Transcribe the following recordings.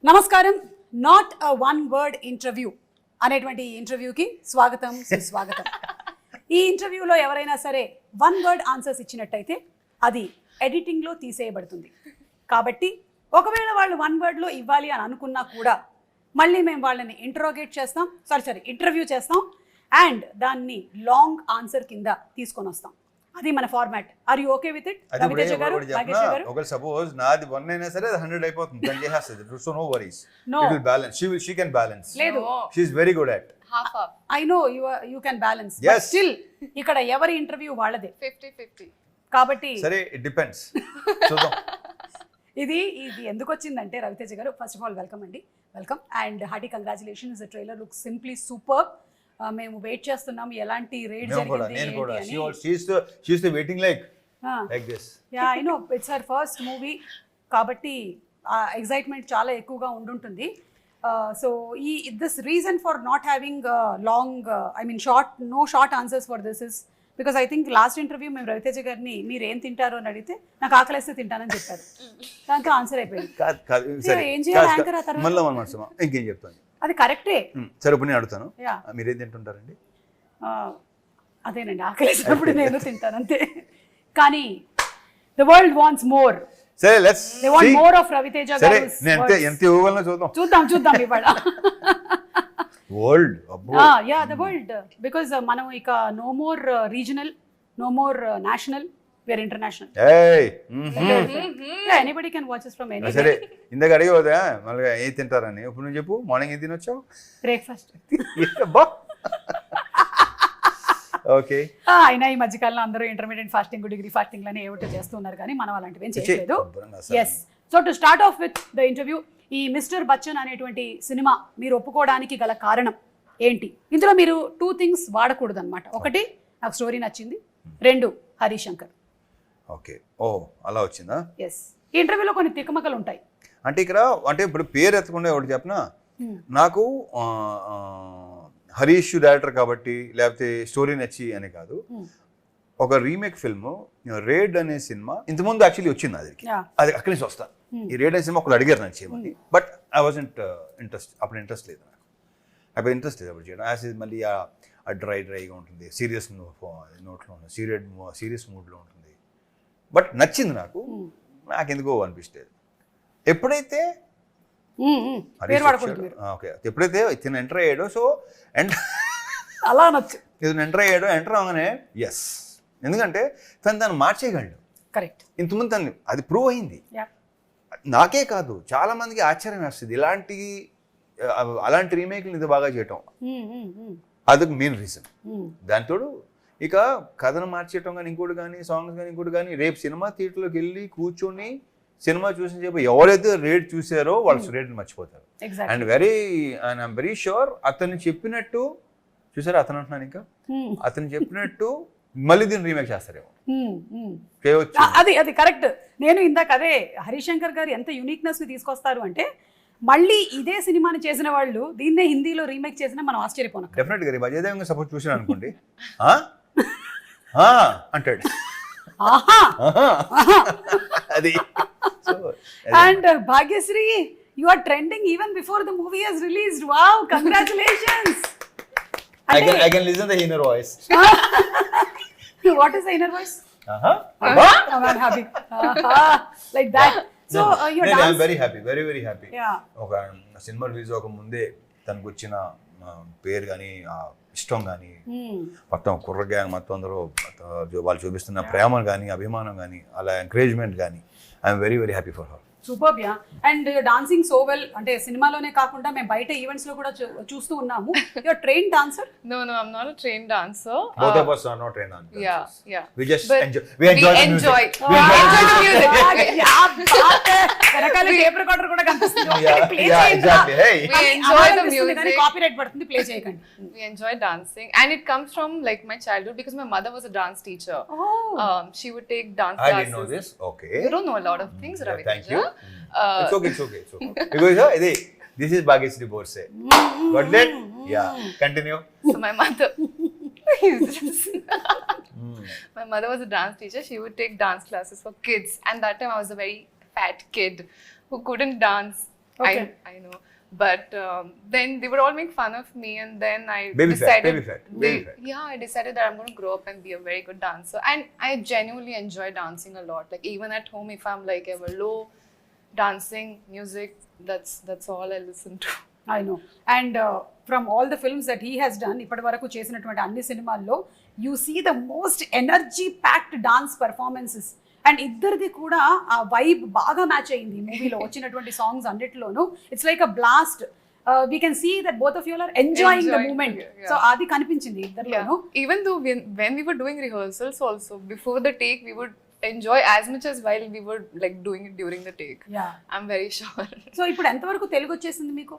నమస్కారం. Not a one word interview అనేటువంటి ఇంటర్వ్యూకి స్వాగతం, సుస్వాగతం. ఈ ఇంటర్వ్యూలో ఎవరైనా సరే వన్ వర్డ్ ఆన్సర్స్ ఇచ్చినట్టయితే అది ఎడిటింగ్లో తీసేయబడుతుంది. కాబట్టి ఒకవేళ వాళ్ళు వన్ వర్డ్లో ఇవ్వాలి అని అనుకున్నా కూడా మళ్ళీ మేము వాళ్ళని ఇంటర్వ్యూ చేస్తాం అండ్ దాన్ని లాంగ్ ఆన్సర్ కింద తీసుకొని వస్తాం. అది మన format. Are you okay with it? Raviteja గారు, నాగేష్ గారు. ఒకవేళ సపోజ్ నాది 1 అయినా సరే 100 అయిపోతుంది. దాన్ని చేసేస్తుంది. So no worries. It will balance. She can balance. లేదు. She is very good at. Half. I know you can balance. Yes. But still ఇక్కడ ఎవరి ఇంటర్వ్యూ వాళ్ళదే. 50-50. కాబట్టి సరే, it depends. చూద్దాం. ఇది ఎందుకు వచ్చిందంటే రవితేజ గారు, ఫస్ట్ ఆఫ్ ఆల్ వెల్కమ్ అండి. Welcome and hearty congratulations. The trailer looks simply super. మేము వెయిట్ చేస్తున్నాం ఎలాంటి రేట్ జరిగింది నేను కూడా అని. she is waiting like this. Yeah, I know it's her first movie కాబట్టి ఎక్సైట్మెంట్ చాలా ఎక్కువగా ఉండుంటుంది. So this reason for not having long short answers for this is because I think last interview మేము రవితేజ గారిని మీరు ఏం తింటారు అని అడిగితే నాకు ఆకలిస్తే తింటానని చెప్పారు. దాంతో ఆన్సర్ అయిపోయింది. ఏం చేయాలి యాంకర్ ఆ తర్వాత? మళ్ళీ ఇంకేం చెప్తాను. అది కరెక్టే. సరే, ఇప్పుడు నేను అడుగుతాను, మీరేం తింటుంటారండి? అదేనండి, ఆకలిసినప్పుడు నేను తింటాను అంతే. కానీ ద వరల్డ్ వాంట్స్ మోర్. సరే, let's they want more of Raviteja సరే, గారు. నేను ఎంత ఇవ్వగలను చూద్దాం ఇవాళ. World yeah, the world. Because మనం ఇక no more regional, no more national, we are international. Anybody can watch us from anywhere. సరే, ఇందాక అడిగి పోదా మళ్ళీ ఏం తింటారని. ఇప్పుడు నువ్వు చెప్పు, మార్నింగ్ ఏం తినొచ్చావు? బ్రేక్ఫాస్ట్. ఓకే. అయినా ఈ మధ్యకాలంలో అందరూ ఇంటర్మీడియట్ ఫాస్టింగ్, డిగ్రీ ఫాస్టింగ్ లని ఏమిటో చేస్తున్నారు కానీ మనం అలాంటివి ఏం చేయలేదు. Yes. So to start off with the interview, ఈ మిస్టర్ బచ్చన్ అనేటువంటి సినిమా మీరు ఒప్పుకోవడానికి గల కారణం ఏంటి? ఇందులో మీరు 2 థింగ్స్ వాడకూడదు అనమాట. ఒకటి, నాకు స్టోరీ నచ్చింది. 2, హరిశంకర్. ఓకే. ఓ, అలా వచ్చిందా? ఎస్. ఈ ఇంటర్వ్యూలో కొన్ని తికమకలు ఉంటాయి. అంటే ఇక్కడ ఇప్పుడు పేరు ఎత్తకుండా ఒకటి చెప్పనా, నాకు హరీష్ డైరెక్టర్ కాబట్టి లేకపోతే స్టోరీ నచ్చి అని కాదు. ఒక రీమేక్ ఫిల్మ్ రేడ్ అనే సినిమా ఇంతకుముందు యాక్చువల్లీ వచ్చింది. అది అక్కడి నుంచి వస్తా. ఈ రేడ్ అనే సినిమా ఒకరు అడిగారు నాకు చేయమని. బట్ ఐ వాజంట్ అప్పుడు ఇంట్రెస్ట్ లేదు నాకు. అప్పుడు చేయడం యాజ్ మళ్ళీ ఆ డ్రైగా ఉంటుంది, సీరియస్ నోట్లో ఉంటుంది, సీరియస్ మూడ్లో ఉంటుంది. బట్ నచ్చింది నాకు ఎందుకో అనిపిస్తుంది. ఎప్పుడైతే ఇతను ఎంటర్ అయ్యాడో, సో అలా నచ్చు ఇతను ఎంటర్ అవగానే ఎస్, ఎందుకంటే తను మార్చేయగలడు. కరెక్ట్. ఇంతకుముందు తను అది ప్రూవ్ అయింది. నాకే కాదు, చాలా మందికి ఆశ్చర్యం వేస్తుంది అలాంటి రీమేక్లు ఇంత బాగా చేయటం. అదొక మెయిన్ రీజన్. దాంతోడు ఇక కథను మార్చేయటం కానీ ఇంకోటి కానీ సాంగ్స్ కానీ ఇంకోటి కానీ, రేపు సినిమా థియేటర్లోకి వెళ్ళి కూర్చొని సినిమా చూసిన చెప్పి ఎవరైతే రేట్ చూసారో వాళ్ళు రేట్ని మర్చిపోతారు. అండ్ ఐఎమ్ వెరీ షూర్ అతను చెప్పినట్టు చూసారా, అతను అంటున్నాను ఇంకా అతను చెప్పినట్టు మళ్ళీ దీన్ని రీమేక్ చేస్తారేమో. అది కరెక్ట్. నేను ఇందాక అదే హరిశంకర్ గారు ఎంత యూనిక్నెస్ ని తీసుకొస్తారు అంటే, మళ్ళీ ఇదే సినిమాని చేసిన వాళ్ళు దీన్నే హిందీలో రీమేక్ చేసినా మనం ఆశ్చర్యపోను. డెఫినెట్ గా అజయ్ దేవగన్ సపోజ్ చూసాను అనుకోండి, అంటాడు అది. And Bhagyashri, you are trending even before the movie has released. Wow, congratulations. I can listen the inner voice. What is the inner voice? I'm happy. Like that. So you're dancing. I'm very happy, very very happy. Yeah. ఒక cinema release అవ్వక ముందే తనకు వచ్చిన పేరు కానీ ఇష్టం కానీ మొత్తం కుర్ర గ్యాంగ్ మొత్తం అందరూ వాళ్ళు చూపిస్తున్న ప్రేమ కానీ అభిమానం కానీ అలా ఎంకరేజ్మెంట్ కానీ I'm very very happy for her. Super. Yeah. And dancing so well. అంటే సినిమాలోనే కాకుండా మేము బయట ఈవెంట్స్ లో కూడా చూస్తూ ఉన్నాము. You are trained dancer? No, I'm not a trained dancer. Both of us are not trained dancers. Yeah. We just but enjoy the music. We enjoy the music. Yeah, వెనకాల టేప్ రికార్డర్ కూడా కనిపిస్తుంది. Yeah, exactly. Hey. We enjoy the music. Copyright పడుతుంది, play చేయకండి. We enjoy dancing and it comes from like my childhood because my mother was a dance teacher. She would take dance classes. I didn't know this. Okay. You don't know a lot of things, Ravi. Thank you. It's okay. Because this is Bhagyashree Borse. Got it? Yeah. Continue. So my mother my mother was a dance teacher. She would take dance classes for kids, and that time I was a very fat kid who couldn't dance. Okay. I I know. But then they would all make fun of me, and then I Baby fat, decided, baby fat, baby fat. yeah, I decided that I'm going to grow up and be a very good dancer. And I genuinely enjoy dancing a lot. Like even at home, if I'm like ever low, dancing, music, that's all I listen to. I know and from all the films that he has done ఇప్పటి వరకు చేసినటువంటి అన్ని సినిమాల్లో you see the most energy packed dance performances and ఇద్దరిది కూడా ఆ vibe బాగా match అయింది ఈ మూవీలో వచ్చినటువంటి సాంగ్స్ అన్నిటిలోనూ it's like a blast we can see that both of you are enjoying the moment so అది కనిపించింది ఇద్దరిలోనూ Even though when we were doing rehearsals also, before the take, we would enjoy as much as while we were like doing it during the take. Yeah I'm very sure. So ఇప్పుడు ఎంతవరకు తెలుగు వచ్చేసింది మీకు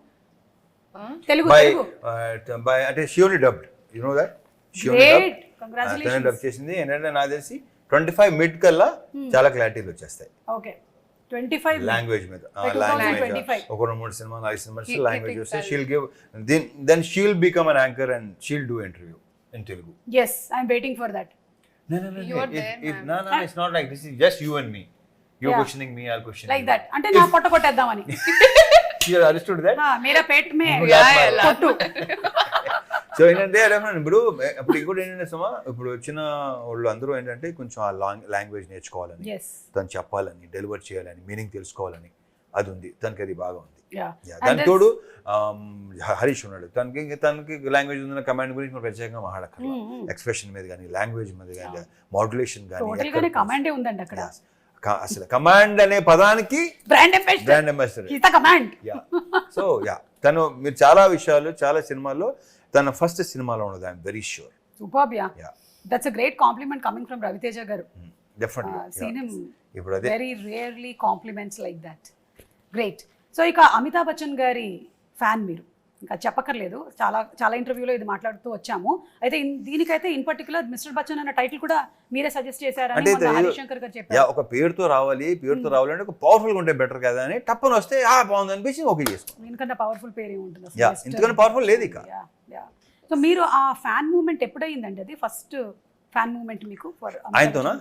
Telugu By Telugu by అంటే she only dubbed, you know that? She only great dubbed. తనే congratulations dub చేసింది. ఏంటంటే నాకు తెలిసి 25 మిడ్ కల్లా చాలా క్లారిటీలు వచ్చేస్తాయి ఓకే 25 లాంగ్వేజ్ మీద. By 2025. ఒక 3 cinema 4 cinemas He language thinks వస్తే that- she'll give then she'll become an anchor and she'll do interview in Telugu. Yes I'm waiting for that No, You are there, ma'am. no, it's not like this. Is just you and me. You're Yeah. questioning me, I'll question like you. That అంటే నా పొట్ట కొట్టేద్దామని You understood that? Mera Peth May Yeah, yeah, కొట్టు so ఏంటంటే ఇప్పుడు ఇంకోటి ఏంటంటే సుమా ఇప్పుడు వచ్చిన వాళ్ళు అందరూ ఏంటంటే కొంచెం ఆ లాంగ్వేజ్ నేర్చుకోవాలని, ఎస్ తను చెప్పాలని, డెలివర్ చేయాలని, మీనింగ్ తెలుసుకోవాలని అది ఉంది. తనకి అది బాగా ఉంది. యా దానికి తోడు హరీష్ ఉన్నాడు. తనకి లాంగ్వేజ్ ఉన్న కమాండ్ గురించి మనం ప్రత్యేకంగా మాట్లాడక్కర్లా. ఎక్స్ప్రెషన్ మీద కానీ, లాంగ్వేజ్ మీద కానీ, మాడ్యులేషన్ టోటల్ గానే కానీ, కమాండే ఉందండి అక్కడ అసలు కమాండ్ అనే పదానికి బ్రాండ్ అంబాసిడర్ బ్రాండ్ అంబాసిడర్. హిత కమాండ్ సో తను మీరు చాలా విషయాలు చాలా సినిమాల్లో తన ఫస్ట్ సినిమాలో ఉన్నది. I'm very sure. Superb yeah Yeah. That's a great compliment coming from Raviteja garu definitely seen him ఇప్పుడు అదే very rarely compliments like that great so ఇక అమితాబ్ బచ్చన్ గారి ఫ్యాన్ మీరు ఇంకా చెప్పక్కర్లేదు చాలా చాలా ఇంటర్వ్యూలో ఇది మాట్లాడుతూ వచ్చాము అయితే దీనికైతే ఇన్ పర్టికులర్ మిస్టర్ బచ్చన్ అన్న టైటిల్ కూడా మీరే సజెస్ట్ చేశారని అంటే మొన్న హరిశంకర్ గారు చెప్పారు ఒక పేరుతో రావాలంటే ఒక పవర్ఫుల్ ఉంటే బెటర్ కదా అని టప్పని వస్తే బాగుంది అనిపించి ఓకే చేసుకో. దీనికన్నా పవర్ఫుల్ పేరు ఏముంటుంది యా ఎందుకంటే పవర్ఫుల్ లేదు ఇక. సో మీరు ఆ ఫ్యాన్ మూమెంట్ ఎప్పుడైందండి అది ఫస్ట్ ఫ్యాన్ మూమెంట్ మీకు ఫర్ ఆయనతోనా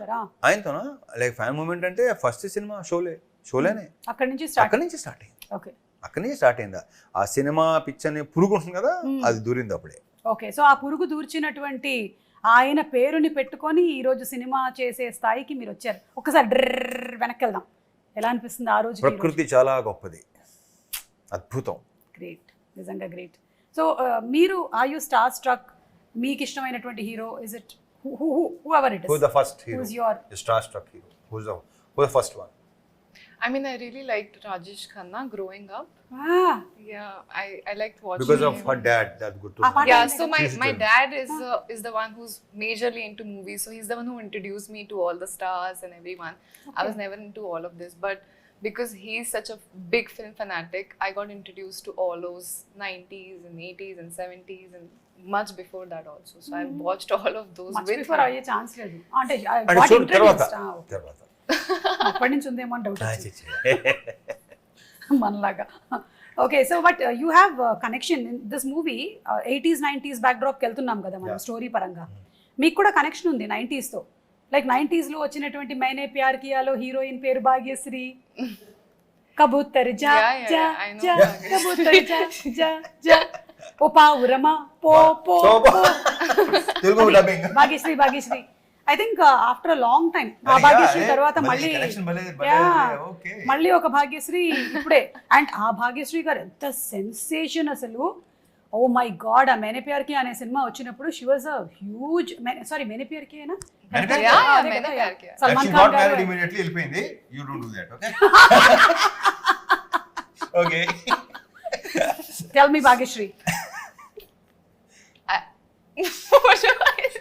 లైక్ ఫ్యాన్ మూమెంట్ అంటే ఫస్ట్ సినిమా షోలేనే అక్కడి నుంచి స్టార్ట్ అక్కడి నుంచి స్టార్ట్ అయింది. ఓకే అక్కడి నుంచి స్టార్ట్ అయిందా ఆ సినిమా పిక్చర్ అని పురుగు ఉంటుంది కదా అది దూరింది అప్పుడే. ఓకే సో ఆ పురుగు దూర్చినటువంటి ఆయన పేరుని పెట్టుకొని ఈరోజు సినిమా చేసే స్థాయికి మీరు వచ్చారు. ఒకసారి డ్రర్ వెనక్కి వెళ్దాం. ఎలా అనిపిస్తుంది ఆ రోజు? ప్రకృతి చాలా గొప్పది, అద్భుతం. గ్రేట్, నిజంగా గ్రేట్. సో మీరు ఆర్ యూ స్టార్ స్ట్రక్? మీకు ఇష్టమైనటువంటి hero is it whoever it is? Who's the first hero? Who's your star-struck hero? Who's the first one? I mean, I really liked Rajesh Khanna growing up. Yeah, I liked watching Because of him. her dad, that's good to Ah, know. Yeah, Like so She's my good. dad is the one who's majorly into movies. So he's the one who introduced me to all the stars and everyone. I was never into all of this, but because he's such a big film fanatic, I got introduced to all those 90s and 80s and 70s and much before that also. So I've watched all of those much with before him. అయ్యే chance లేదు అంటే అంటే got చూడు తర్వాత introduced. అప్పటి నుంచి ఉందేమో అని డౌట్ మనలాగా. Okay so but you have connection in this movie 80s 90s బ్యాక్డ్రాప్కి వెళ్తున్నాం కదా మనం స్టోరీ పరంగా. మీకు కూడా కనెక్షన్ ఉంది 90sతో. లైక్ 90sలో వచ్చినటువంటి మైనే ప్యార్ కియాలో హీరోయిన్ పేరు భాగ్యశ్రీ. కబూతర్ జా Yeah, జా I know జా Bhagyashree. కబూతర్ జా జా జా ఓ పావురమా పో పో Telugu dubbing Bhagyashri I think after a long time ఆ భాగ్యశ్రీ తర్వాత మళ్ళీ మళ్ళీ ఒక భాగ్యశ్రీ ఇప్పుడే. అండ్ ఆ భాగ్యశ్రీ గారు ఎంత సెన్సేషన్ అసలు. ఓ మై గాడ్ ఆ మేనే ప్యార్ కి అనే సినిమా వచ్చినప్పుడు she was a huge sorry Maine Pyar Kiya అయినా Yeah, Maine Pyar Kiya. Salman Khan గారు immediately వెళ్ళిపోయింది. You don't do that, okay? Okay. Tell me Bhagyashri.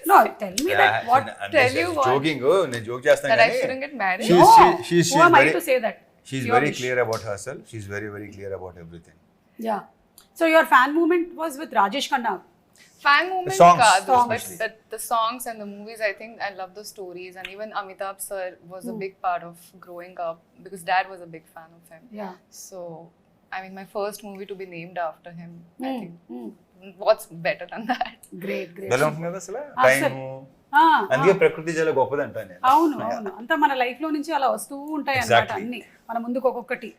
No, tell me that what tell you what? Joking, నేను జోక్ చేస్తాను That I కానీ shouldn't get married. She's- No, she's who am I very- to say that? she's Your very wish. clear about herself. She's very, very clear about everything. Yeah. So your fan movement was with Rajesh Khanna. Fan movement songs, kaadu, songs. but the songs and the movies, I think I love the stories, and even Amitabh sir was a big part of growing up because dad was a big fan of him. Yeah. So I mean, my first movie to be named after him, I think Mm. what's better than that? Great, great. ఎలా ఉంటుంది కదా అసలు Ah, time. sir. Ah, అందుకే ప్రకృతి చాలా గొప్పది అంటాను నేను. అవును అవును అంతా మన లైఫ్ లో నుంచి అలా వస్తూ ఉంటాయి అన్నమాట Exactly. అన్ని మన ముందుకు ఒక్కొక్కటి.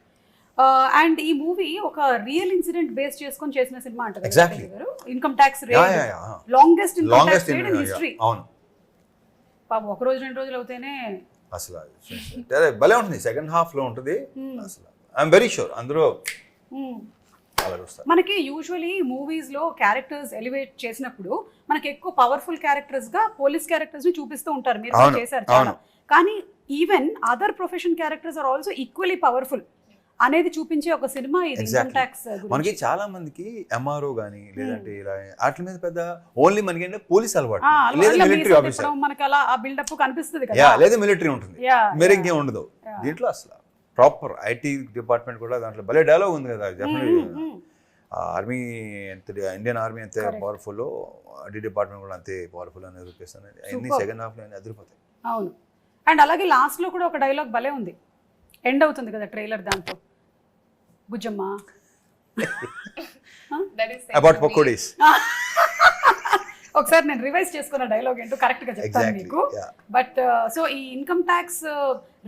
అండ్ ఈ మూవీ ఒక రియల్ ఇన్సిడెంట్ బేస్ చేసుకొని చేసిన సినిమా అంటారు Exactly. Income tax Yeah, yeah, yeah. Longest income longest tax rate in history. అవును పాపం ఒక రోజు 2 రోజులు అవుతేనే అసలు అదే భలే ఉంటుంది, సెకండ్ హాఫ్ లో ఉంటుంది అసలు. ఐఎమ్ వెరీ షూర్ అందరూ అలా చూస్తారు. మనకి యూజువలీ మూవీస్ లో క్యారెక్టర్స్ ఎలివేట్ చేసినప్పుడు మనకి ఎక్కువ పవర్ఫుల్ క్యారెక్టర్స్ గా పోలీస్ క్యారెక్టర్స్ ని చూపిస్తూ ఉంటారు, మీరు కూడా అవును, చేశారు చాలా. అవును. కానీ even other profession characters are also equally powerful అనేది చూపించే ఒక సినిమా ఇది ఇన్కమ్ Exactly. ట్యాక్స్. మనకి చాలా మందికి ఎంఆర్ఓ గానీ లేదంటే ఇలా వాటి మీద పెద్ద ఓన్లీ మనకి ఏంటంటే పోలీస్ అలవాటు లేదా మిలిటరీ ఆఫీసర్, మనకి అలా ఆ బిల్డప్ కనిపిస్తుంది యా కదా. లేదా మిలిటరీ ఉంటుంది, Yeah, మీరు yeah. ఇంకేం ఉండదు దీంట్లో. అసలు ప్రాపర్ ఐటీ డిపార్ట్మెంట్ కూడా దాంట్లో భలే డైలాగ్ ఉంది కదా, డెఫినెట్లీ ఆర్మీ ఎంత ఇండియన్ ఆర్మీ ఎంత పవర్ఫుల్, ఐటీ డిపార్ట్మెంట్ కూడా అంతే పవర్ఫుల్ అని చూపిస్తాను. అన్ని సెకండ్ హాఫ్ లో అదిరిపోతాయి. అవును. అండ్ అలాగే లాస్ట్ లో కూడా ఒక డైలాగ్ భలే ఉంది, ఎండ్ అవుతుంది కదా ట్రైలర్ దాంతో, Bujjamma That is about pakodis. ఒకసారి నేను రివైజ్ చేసుకున్న డైలాగ్ ఏంటో కరెక్ట్ గా చెప్తాను Exactly, మీకు. yeah. బట్ సో ఈ income tax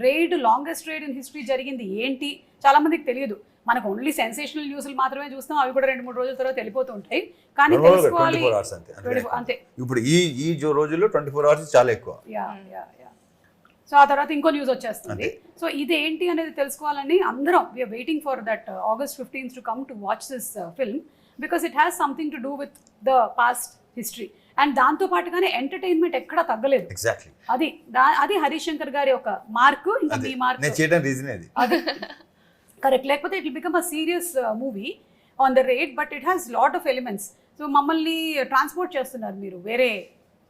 raid longest raid in history జరిగింది ఏంటి చాలా మందికి తెలియదు. మనకు ఓన్లీ సెన్సేషనల్ న్యూస్లు మాత్రమే చూస్తాం, అవి కూడా 2-3 రోజుల తర్వాత వెళ్ళిపోతూ ఉంటాయి. కానీ తెలుసుకోవాలి 24 hours అంతే. 24 అంతే. ఇప్పుడు ఈ రోజుల్లో 24 hours చాలా ఎక్కువ. Yeah yeah yeah. సో ఆ తర్వాత ఇంకో న్యూస్ వచ్చేస్తుంది. సో ఇది ఏంటి అనేది తెలుసుకోవాలని అందరం we are waiting for that August 15th to come to watch this film because it has something to do with the past history. And దాంతో పాటుగానే ఎంటర్టైన్మెంట్ ఎక్కడా తగ్గలేదు. ఎగ్జాక్ట్లీ అది హరీష్ శంకర్ గారి ఒక మార్కు, ఇంకా మీ మార్క్ నేను చేయడం రీజన్ అది. అది కరెక్ట్. లేకపోతే it will become a serious movie on the rate, but it has lot of elements. So మమ్మల్ని ట్రాన్స్పోర్ట్ చేస్తున్నారు మీరు, వేరే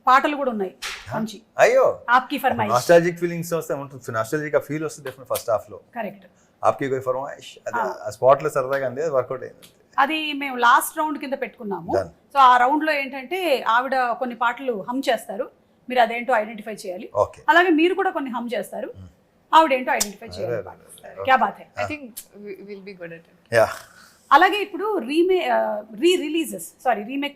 పాటలు కూడా ఉన్నాయి మంచి. అయ్యో ఆప్కి ఫర్మాయిష్, నాస్టాలజిక్ ఫీలింగ్స్ వస్తే ఉంటుంది, నాస్టాలజిక్ ఫీల్ వస్తుంది డెఫినెట్ ఫస్ట్ హాఫ్ లో. కరెక్ట్. ఆప్కి కోయి ఫర్మాయిష్ అది ఆ స్పాట్ లో సరదాగా అంది, వర్కౌట్ అయింది. అది మేము లాస్ట్ రౌండ్ కింద పెట్టుకున్నాము. Done. సో ఆ రౌండ్ లో ఏంటంటే ఆవిడ కొన్ని పాటలు హమ్ చేస్తారు, మీరు అదేంటో ఐడెంటిఫై చేయాలి. ఓకే, అలాగే మీరు కూడా కొన్ని హమ్ చేస్తారు, ఆవిడేంటో ఐడెంటిఫై చేయాలి. క్యా బాత్ హై. I think we'll be good at it. Yeah. అలాగే ఇప్పుడు రీమేక్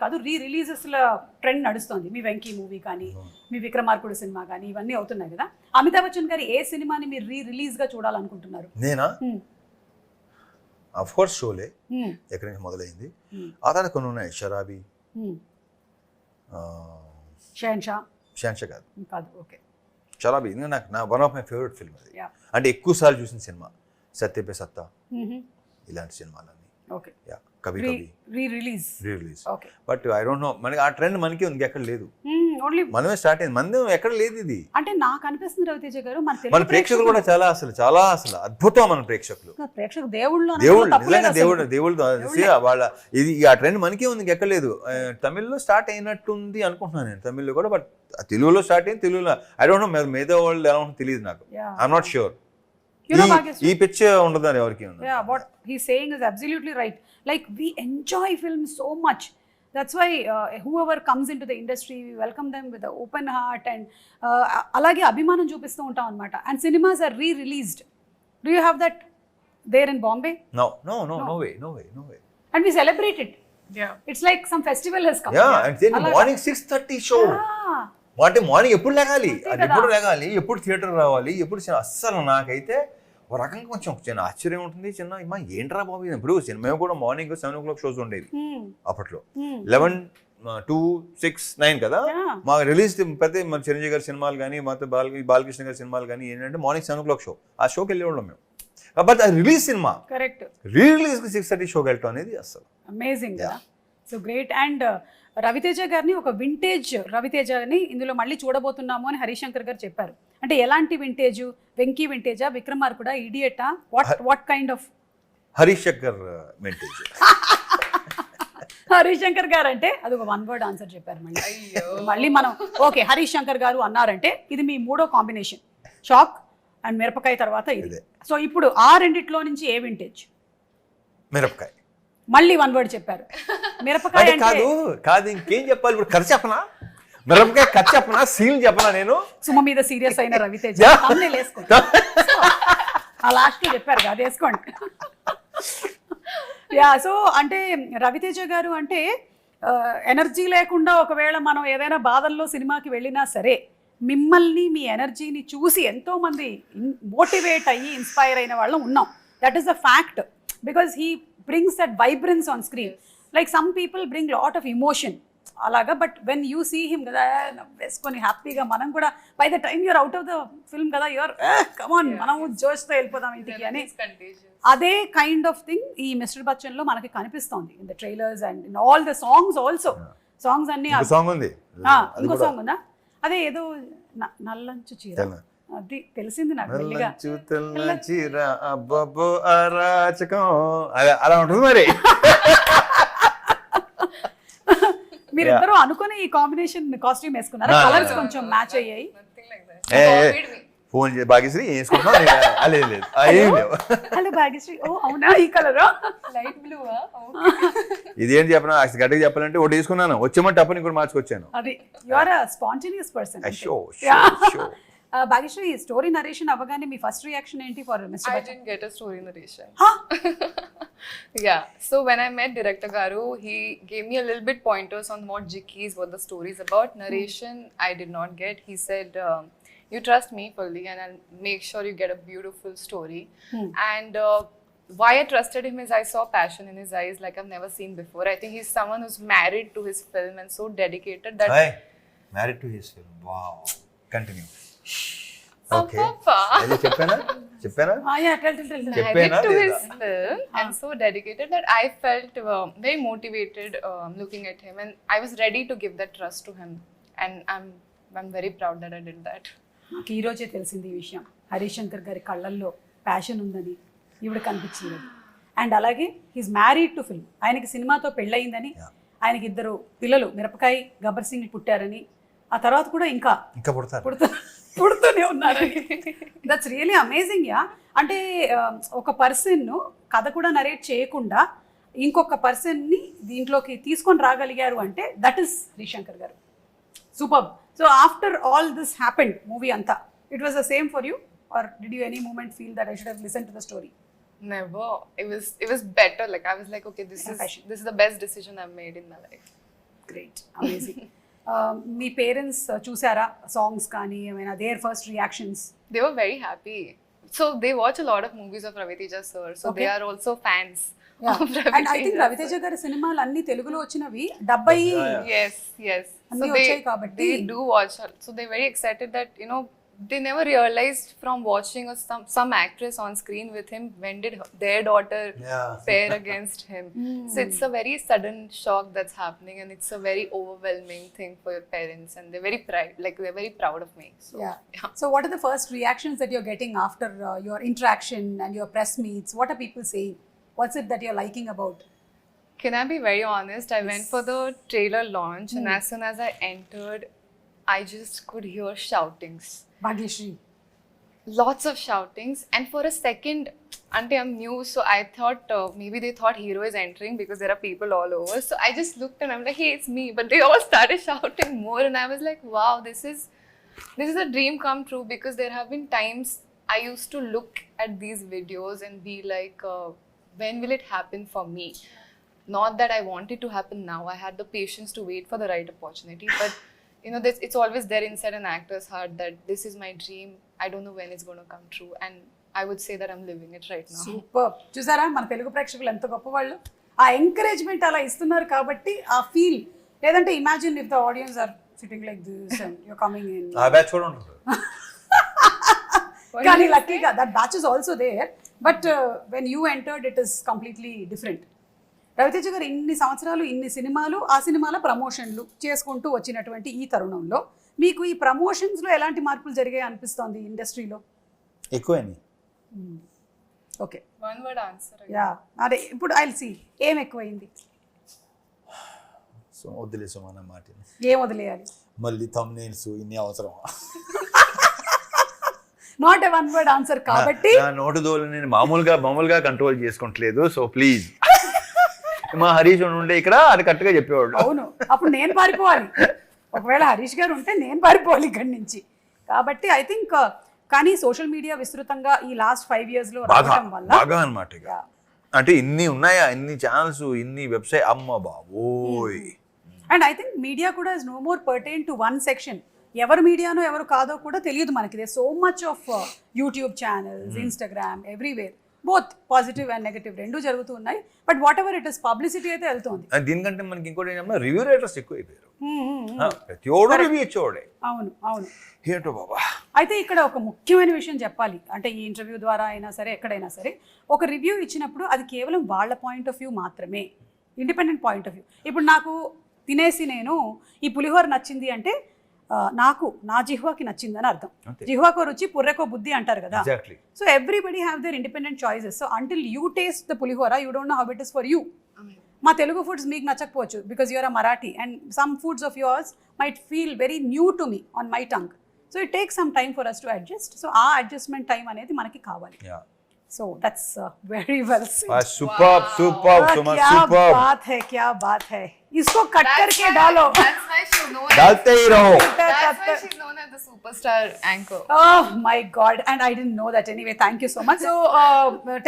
కాదు, రీ రిలీజెస్ల ట్రెండ్ నడుస్తుంది. మీ వెంకీ మూవీ కానీ, మీ విక్రమార్కుడు సినిమా కానీ, ఇవన్నీ అవుతున్నాయి కదా. అమితాబ్ బచ్చన్ గారి ఏ సినిమాని మీరు రిలీజ్ గా చూడాలనుకుంటున్నారు? నేనా ఆఫ్ కోర్స్ షోలే ఎక్కడి నుంచి మొదలైంది. ఆ తర్వాత కొన్ని ఉన్నాయి, షరాబీ, షాన్షా కాదు, ఓకే. షరాబీ నాకు one of my favourite film అది. Yeah. అంటే ఎక్కువ సార్లు చూసిన సినిమా సత్యపే సత్తా, ఇలాంటి సినిమాలన్నీ. Okay. Yeah, Kabhi Kabhi release. Okay. But I don't know, మనకి ఆ ట్రెండ్ మనకి ఉంది, ఎక్కడ లేదు. ఓన్లీ మనమే స్టార్ట్ అయింది, మంది ఎక్కడ లేదు ఇది. అంటే నాకు అనిపిస్తుంది రవితేజ గారు, మన ప్రేక్షకులు కూడా చాలా అసలు అద్భుతం. మన ప్రేక్షకులు దేవుళ్ళు నిజంగా దేవుళ్ళు వాళ్ళ ఇది ఆ ట్రెండ్ మనకే ఉంది, ఎక్కడ లేదు. తమిళ్లో స్టార్ట్ అయినట్టుంది అనుకుంటున్నాను నేను, తమిళ్లో కూడా. బట్ తెలుగులో స్టార్ట్ అయింది, తెలుగులో ఐ డోంట్ నో మిగతా వరల్డ్ ఎలా ఉంటుందో తెలియదు నాకు. I'm not sure. ఈ పిచ్ ఉండదని ఎవరికి ఉంది. Yeah, what he's saying is absolutely right. Like we enjoy film so much. That's why whoever comes into the industry, we welcome them with an open heart and alage abhimanam చూపిస్తూ ఉంటాం అన్నమాట. And cinemas are re-released. Do you have that there in Bombay? No way. And we celebrate it. Yeah. It's like some festival has come. Yeah, and then morning 6:30 show. అంటే morning ఎప్పుడు లేగాలి, అది ఎప్పుడు లేగాలి, ఎప్పుడు theatre రావాలి, ఎప్పుడు అస్సలు నాకైతే ఒక రకంగా కొంచెం చిన్న ఆశ్చర్యం ఉంటుంది. చిన్న ఏంట్రా బాబు ఇప్పుడు మేము కూడా మార్నింగ్ 7 o'clock షోస్ ఉండేవి అప్పట్లో. 11, 2, 6, 9 కదా మాకు రిలీజ్. ప్రతి మన చిరంజీవి గారి సినిమాలు కానీ, మొత్తం బాలకృష్ణ గారి సినిమాలు కానీ ఏంటంటే మార్నింగ్ 7 o'clock షో, ఆ షోకి వెళ్ళేవాళ్ళం మేము. బట్ అది రిలీజ్ సినిమా, కరెక్ట్, రిలీజ్ 6:30 షోకి వెళ్ళటం అనేది అసలు అమేజింగ్ కదా. So great. అండ్ రవితేజ గారిని ఒక వింటేజ్ రవితేజని ఇందులో మళ్ళీ చూడబోతున్నాము అని హరీష్ శంకర్ గారు చెప్పారు. అంటే ఎలాంటి వింటేజ్? వెంకీ వింటేజా, విక్రమార్కుడా, ఇడియటా, what kind of? Harish Shankar vintage. Harish Shankar గారు అంటే అది ఒక 1 word ఆన్సర్ చెప్పారు. మళ్ళీ మనం ఓకే హరీష్ శంకర్ గారు అన్నారంటే ఇది మీ 3వ కాంబినేషన్, షాక్ అండ్ మిరపకాయ తర్వాత ఇది. సో ఇప్పుడు ఆ రెండిట్లో నుంచి ఏ వింటేజ్? మిరపకాయ. మళ్ళీ 1 word చెప్పారు. మిరపకాయ కాదు ఇంకేం చెప్పాలి ఇప్పుడు? ఖర్చు చెప్పనా? మిరపకాయ ఖర్చు చెప్పనా? సీల్ చెప్పనా? నేను సుమ మీద సీరియస్ అయిన రవితేజ వేసుకోండి. ఆ లాస్ట్ లో చెప్పారు అది వేసుకోండి. యా, సో అంటే రవితేజ గారు అంటే ఎనర్జీ లేకుండా ఒకవేళ మనం ఏదైనా బాధల్లో సినిమాకి వెళ్ళినా సరే మిమ్మల్ని మీ ఎనర్జీని చూసి ఎంతో మంది మోటివేట్ అయ్యి ఇన్స్పైర్ అయిన వాళ్ళం ఉన్నాం. That is the fact, because he brings that vibrance on screen. Like some people bring lot of emotion అలాగా, but when you see him కదా వేసుకొని హ్యాపీగా, మనం కూడా by the time you're out of the film కదా you're come on మనము జోష్తో వెళ్ళిపోదాం ఇంటికి అని. It's contagious. అదే కైండ్ ఆఫ్ థింగ్ ఈ మిస్టర్ బచ్చన్లో మనకి కనిపిస్తోంది in the trailers and in all the songs also. Songs అన్ని సాంగ్ ఉంది ఇంకో సాంగ్ ఉందా, అదే ఏదో నల్లంచు చీర, అది తెలిసింది నాకు మెల్లిగా. చీర అబ్బబ్బో అరాచకం అలా ఉంటుంది మరి. మీరిద్దరూ అనుకుని ఈ కాంబినేషన్ కాస్ట్యూమ్ వేసుకున్నారు, కలర్స్ కొంచెం మ్యాచ్ అయ్యాయి. Nothing like that. He copied me. Phone చేసి భాగ్యశ్రీ వేసుకుంటున్నాం లేదు లేదు ఏం లేవు. హలో భాగ్యశ్రీ, ఓ అవునా ఈ colour Light blue, huh? Okay. ఇదేంటి చెప్పిన గట్టిగా చెప్పాలంటే ఒకటి తీసుకున్నాను, వచ్చేమంటే అప్పుడు ఇంకోటి మార్చుకొచ్చాను. అది you are a spontaneous person. Bhagyashri, story narration అవ్వగానే మీ ఫస్ట్ రియాక్షన్ ఏంటి for mister I Bachchan? didn't get a story narration. Yeah. So when I met Director Garu, he gave me a little bit pointers on what Jikki's, what the story is about. Narration, I did not get. He said, you trust me fully and I'll make sure you get a beautiful story. And why I trusted him is I saw passion in his eyes like I've never seen before. I think he's someone who's married to his film and so dedicated that... married to his film. Wow, continue. Okay, Papa. చెప్పానా Married to his film and so dedicated that I felt very motivated looking at him and I was ready to give that trust to him and I'm very proud that I did that. నాకు ఈ రోజే తెలిసింది ఈ విషయం. హరీష్ శంకర్ గారి కళ్ళల్లో passion ఉందని ఈవిడ కనిపించింది. అండ్ అలాగే హీస్ మ్యారీడ్ టు ఫిల్మ్, ఆయనకి సినిమాతో పెళ్ళయిందని, ఆయనకి 2 పిల్లలు మిరపకాయ గబ్బర్ సింగ్ పుట్టారని, ఆ తర్వాత కూడా ఇంకా పుడుతూనే ఉన్నారని. That's really amazing. యా, అంటే ఒక పర్సన్ కథ కూడా నరేట్ చేయకుండా ఇంకొక పర్సన్ని దీంట్లోకి తీసుకొని రాగలిగారు అంటే దట్ ఈస్ హరీష్ శంకర్ గారు. Super. So after all this happened movie అంతా, it was the same for you or did you any moment feel that I should have listen to the story? Never. It was better. Like I was like, okay, this is the best decision I've made in my life. Great, amazing. మీ parents చూసారా songs కానీ ఏమైనా, their first reactions? They were very happy. So they watch a lot of movies of Ravi Teja sir. So they are also fans. And I think Raviteja గారి సినిమాలు అన్ని తెలుగులో వచ్చినవి 70. Yes. అన్ని వచ్చాయి కాబట్టి they do watch. So they're very excited that, you know, they never realized from watching some actress on screen with him, when did their daughter pair against him. So it's a very sudden shock that's happening and it's a very overwhelming thing for your parents and they're very proud of me. So, yeah. So what are the first reactions that you're getting after your interaction and your press meets? What are people saying? What's it that you're liking about? Can I be very honest? I went for the trailer launch and as soon as I entered, I just could hear shoutings. Bhagyashree. Lots of shoutings, and for a second, until I'm new, so I thought maybe they thought hero is entering because there are people all over. So I just looked and I'm like, hey, it's me. But they all started shouting more, and I was like, wow, this is a dream come true, because there have been times I used to look at these videos and be like, when will it happen for me? Not that I want it to happen now. I had the patience to wait for the right opportunity, but you know, it's always there inside an actor's heart that this is my dream. I don't know when it's going to come true, and I would say that I'm living it right now. Super. చూసారా మన తెలుగు ప్రేక్షకులు ఎంత గొప్పవాళ్ళు, ఆ encouragement అలా ఇస్తున్నారు కాబట్టి ఆ ఫీల్. లేదంటే imagine if the audience are sitting like this and you are coming in. ఆ బ్యాచ్ కూడా ఉంటుంది. కానీ లక్కీగా that batch is also there, but when you entered it is completely different. Raviteja garu ఇన్ని సంవత్సరాలు ఇన్ని సినిమాలు, ఆ సినిమాల ప్రమోషన్లు చేసుకుంటూ వచ్చినటువంటి ఈ తరుణంలో మీకు ఈ ప్రమోషన్స్లో ఎలాంటి మార్పులు జరిగాయి అనిపిస్తోంది ఇండస్ట్రీలో? ఎక్కువైంది. Okay, One word answer. Yeah, అదే ఇప్పుడు ఐల్ సీ ఏం ఎక్కువైంది. సో వదిలేసాం అన్న మాట. ఏం వదిలేయాలి? మళ్ళీ thumbnails ఇన్ని అవసరం. Not a one word answer కాబట్టి నా నోటు దోలు నేను మామూలుగా కంట్రోల్ చేసుకుంటలేదు. సో ప్లీజ్, మా హరీష్ ఉండే ఇక్కడ అది కరెక్ట్గా చెప్పేవాడు. అవును, అప్పుడు నేను పారిపోవాలి. ఒకవేళ హరీష్ గారు ఉంటే నేను పారిపోవాలి ఇక్కడి నుంచి. కాబట్టి ఐ థింక్ కానీ సోషల్ మీడియా విస్తృతంగా ఈ లాస్ట్ 5 years లో రావడం వల్ల బాగా అనమాట. అంటే ఇన్ని ఉన్నాయా, ఇన్ని ఛానల్స్, ఇన్ని వెబ్సైట్, అమ్మ బాబోయ్. అండ్ ఐ థింక్ మీడియా కూడా is no more pertain to one section. ఎవరు మీడియానో ఎవరు కాదో కూడా తెలియదు మనకి. They so much of YouTube channels, Instagram, everywhere. Both positive and negative రెండు జరుగుతూ ఉన్నాయి. But whatever it is publicity అయితే వెళ్తుంది. దీనికంటే మనకి ఇంకోటి ఏంటంటే రివ్యూ రైటర్స్ ఎక్కువ అయిపోయారు. ప్రతి ఒడు రివ్యూ ఇచ్చేవాడే. అవును అవును. ఏంటో బాబా. అయితే ఇక్కడ ఒక ముఖ్యమైన విషయం చెప్పాలి. అంటే ఈ ఇంటర్వ్యూ ద్వారా అయినా సరే ఎక్కడైనా సరే ఒక రివ్యూ ఇచ్చినప్పుడు అది కేవలం వాళ్ళ పాయింట్ ఆఫ్ వ్యూ మాత్రమే, ఇండిపెండెంట్ పాయింట్ ఆఫ్ వ్యూ. ఇప్పుడు నాకు తినేసి నేను ఈ పులిహోర నచ్చింది అంటే నాకు నా జిహ్వాకి నచ్చిందని అర్థం. జిహ్వాకో రుచి పుర్రెకో బుద్ధి అంటారు కదా. So everybody have their independent choices. So until you taste the pulihora you don't know how it is for you. మా తెలుగు ఫుడ్స్ మీకు నచ్చకపోవచ్చు because you're a Marathi and some foods of yours might feel very new to me on my tongue. So it takes some time for us to adjust. So ఆ adjustment time అనేది మనకి కావాలి. So that's very well said. Superb, superb, Suma, superb. क्या बात है. इसको cut करके डालो. That's why she's known. डालते ही रहो. That's why she's known as the superstar anchor. Oh my God! And I didn't know that anyway. Thank you so much. So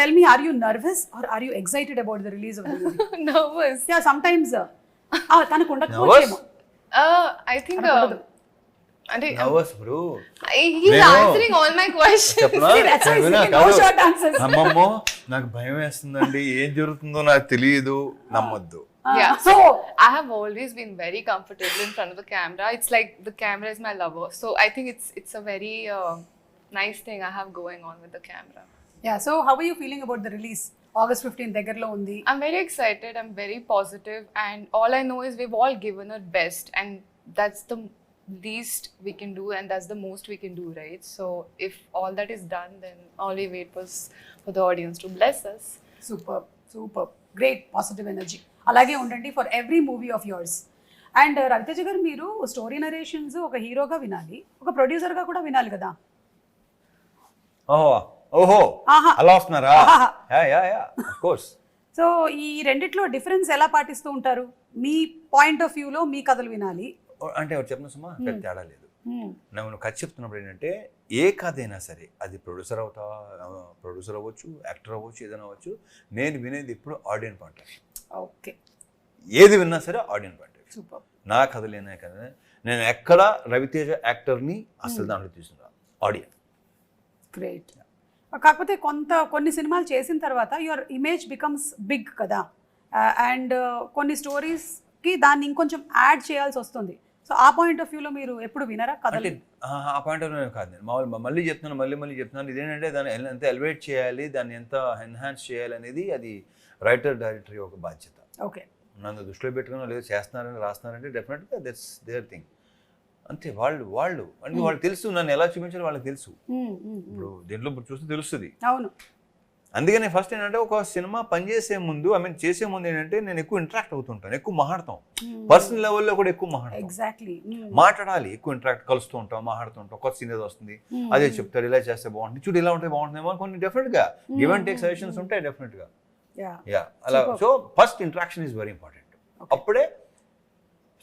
tell me, are you nervous or are you excited about the release of the movie? Nervous. Yeah, sometimes. తనకు ఉండకపోవచ్చేమో. I think. Nervous, bro. He's answering all my questions. That's why he's giving no short answers. అమ్మమ్మో నాకు భయం వేస్తుందండి, ఏం జరుగుతుందో నాకు తెలియదు, నమ్మొద్దు. Yeah, so I have always been very comfortable in front of the camera. It's like the camera is my lover. So I think it's a very nice thing I have going on with the camera. Yeah, so how are you feeling about the release? August 15th దగ్గరలో ఉంది. I'm very excited. I'm very positive, and all I know is we've all given our best, and that's the least we can do, and that's the most we can do, right? So if all that is done, then all we wait was for the audience to bless us. Superb, great positive energy. అలాగే ఉండండి for every movie of yours. And Raviteja garu, మీరు story narrations ఒక హీరోగా వినాలి, ఒక ప్రొడ్యూసర్గా కూడా వినాలి కదా. ఓహో అలా వస్తున్నారా? Of course. సో ఈ రెండిట్లో డిఫరెన్స్ ఎలా పాటిస్తూ ఉంటారు? మీ పాయింట్ ఆఫ్ వ్యూలో మీ కథలు వినాలి అంటే ఎవరు చెప్పిన సుమా పెద్ద తేడా లేదు. నువ్వు కథ చెప్తున్నప్పుడు ఏంటంటే ఏ కథ అయినా సరే అది ప్రొడ్యూసర్ అవ్వచ్చు, యాక్టర్ అవ్వచ్చు, ఏదైనా అవ్వచ్చు, నేను వినేది ఇప్పుడు audience point of view. Okay, ఏది విన్నా సరే audience point of view. Super. నా కథలేనా కదా, నేను ఎక్కడ రవితేజ యాక్టర్ని అసలు దాంట్లో తీసుకున్నా ఆడియన్స్. గ్రేట్. కాకపోతే కొన్ని సినిమాలు చేసిన తర్వాత యువర్ ఇమేజ్ బికమ్స్ బిగ్ కదా, అండ్ కొన్ని స్టోరీస్కి దాన్ని ఇంకొంచెం యాడ్ చేయాల్సి వస్తుంది. సో ఆ పాయింట్ ఆఫ్ వ్యూలో మీరు ఎప్పుడు వినరా కథలు? ఆ పాయింట్ ఆఫ్ వ్యూ కాదు, నేను మళ్ళీ చెప్తున్నాను ఇదేంటంటే దాన్ని ఎంత ఎలివేట్ చేయాలి, దాన్ని ఎంత ఎన్హాన్స్ చేయాలి అనేది అది రైటర్ డైరెక్టర్ యొక్క బాధ్యత. ఓకే, నన్ను దృష్టిలో పెట్టుకుని లేదు చేస్తున్నారని రాస్తున్నారంటే డెఫినెట్గా దట్స్ దేర్ థింగ్. అంతే, వాళ్ళు అంటే వాళ్ళకి తెలుసు నన్ను ఎలా చూపించాలో వాళ్ళకి తెలుసు. ఇప్పుడు దీంట్లో చూస్తే తెలుస్తుంది. అవును. అందుకని ఫస్ట్ ఏంటంటే ఒక సినిమా పనిచేసే ముందు చేసే ముందు ఏంటంటే నేను ఎక్కువ ఇంటరాక్ట్ అవుతుంటాను, ఎక్కువ మాట్లాడతాం, పర్సనల్ లెవెల్లో కూడా ఎక్కువ మాట్లాడతాం. ఎగ్జాక్ట్లీ, మాట్లాడాలి, ఎక్కువ ఇంటరాక్ట్ కలుస్తూ ఉంటాం, మాట్లాడుతూ ఉంటాం. కొత్త సీన్ ఏదో వస్తుంది, అదే చెప్తారు, ఇలా చేస్తే బాగుంటుంది, చూడు ఇలా ఉంటే బాగుంటుందేమో కొన్ని డెఫినెట్గా గివ్ అండ్ టేక్ సజెషన్స్ ఉంటాయి డెఫినెట్గా. అలా so first interaction is very important. అప్పుడే